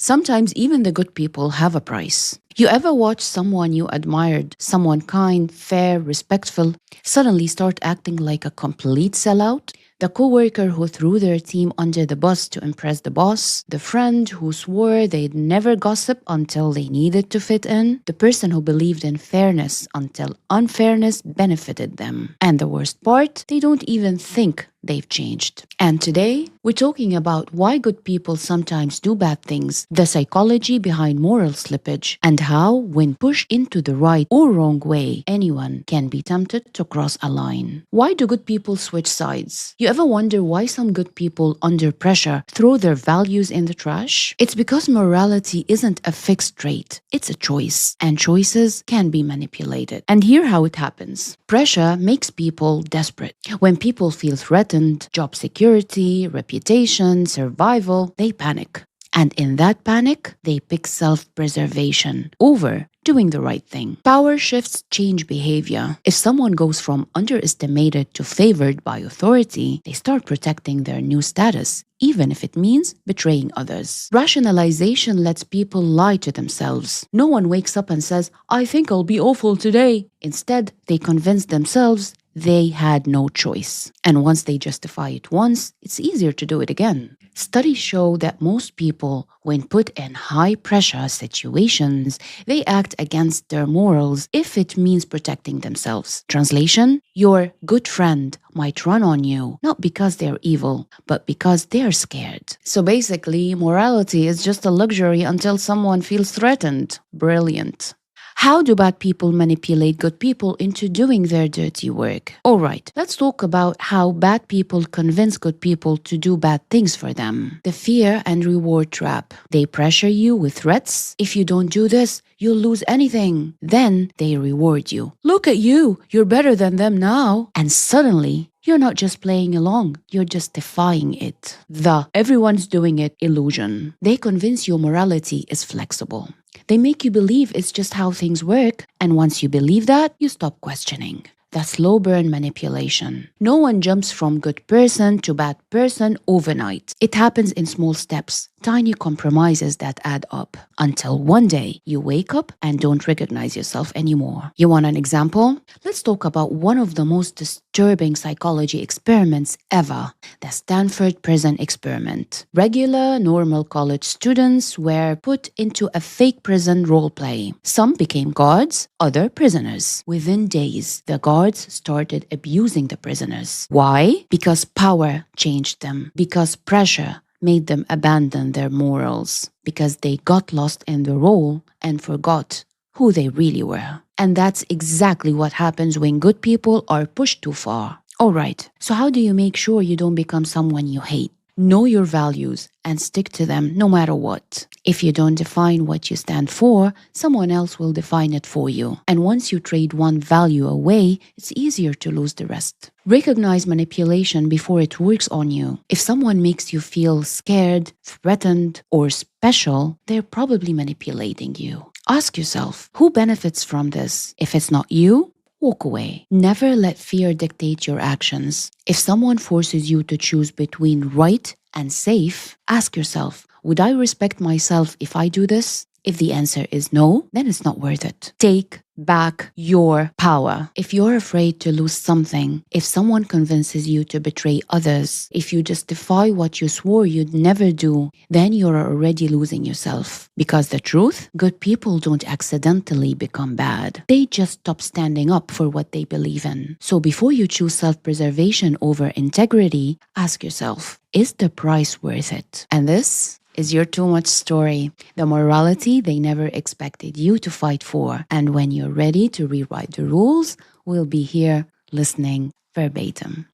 Sometimes even the good people have a price. You ever watch someone you admired, someone kind, fair, respectful, suddenly start acting like a complete sellout? The coworker who threw their team under the bus to impress the boss, the friend who swore they'd never gossip until they needed to fit in, the person who believed in fairness until unfairness benefited them. And the worst part, they don't even think they've changed. And today, we're talking about why good people sometimes do bad things, the psychology behind moral slippage, and how, when pushed into the right or wrong way, anyone can be tempted to cross a line. Why do good people switch sides? You ever wonder why some good people, under pressure, throw their values in the trash? It's because morality isn't a fixed trait, it's a choice, and choices can be manipulated. And here how it happens. Pressure makes people desperate. When people feel threatened, job security, reputation, survival, they panic. And in that panic, they pick self-preservation over doing the right thing. Power shifts change behavior. If someone goes from underestimated to favored by authority, they start protecting their new status, even if it means betraying others. Rationalization lets people lie to themselves. No one wakes up and says, "I think I'll be awful today." Instead, they convince themselves they had no choice. And once they justify it once, it's easier to do it again. Studies show that most people, when put in high-pressure situations, they act against their morals if it means protecting themselves. Translation: your good friend might run on you, not because they're evil, but because they're scared. So basically, morality is just a luxury until someone feels threatened. Brilliant. How do bad people manipulate good people into doing their dirty work? Alright, let's talk about how bad people convince good people to do bad things for them. The fear and reward trap. They pressure you with threats. If you don't do this, you'll lose anything. Then they reward you. Look at you, you're better than them now. And suddenly, you're not just playing along, you're just defying it. The everyone's doing it illusion. They convince you morality is flexible. They make you believe it's just how things work, and once you believe that, you stop questioning. That's slow burn manipulation. No one jumps from good person to bad person overnight. It happens in small steps, tiny compromises that add up, until one day you wake up and don't recognize yourself anymore. You want an example? Let's talk about one of the most disturbing psychology experiments ever, the Stanford Prison Experiment. Regular, normal college students were put into a fake prison role play. Some became guards, other prisoners. Within days, the guards started abusing the prisoners. Why? Because power changed them, because pressure made them abandon their morals, because they got lost in the role and forgot who they really were. And that's exactly what happens when good people are pushed too far. Alright, so how do you make sure you don't become someone you hate? Know your values and stick to them no matter what. If you don't define what you stand for, someone else will define it for you. And once you trade one value away, it's easier to lose the rest. Recognize manipulation before it works on you. If someone makes you feel scared, threatened, or special, they're probably manipulating you. Ask yourself, who benefits from this? If it's not you, walk away. Never let fear dictate your actions. If someone forces you to choose between right and safe, ask yourself, would I respect myself if I do this? If the answer is no, then it's not worth it. Take back your power. If you're afraid to lose something, if someone convinces you to betray others, if you justify what you swore you'd never do, then you're already losing yourself. Because the truth, good people don't accidentally become bad. They just stop standing up for what they believe in. So before you choose self-preservation over integrity, ask yourself, is the price worth it? And this is your too much story, the morality they never expected you to fight for. And when you're ready to rewrite the rules, we'll be here listening verbatim.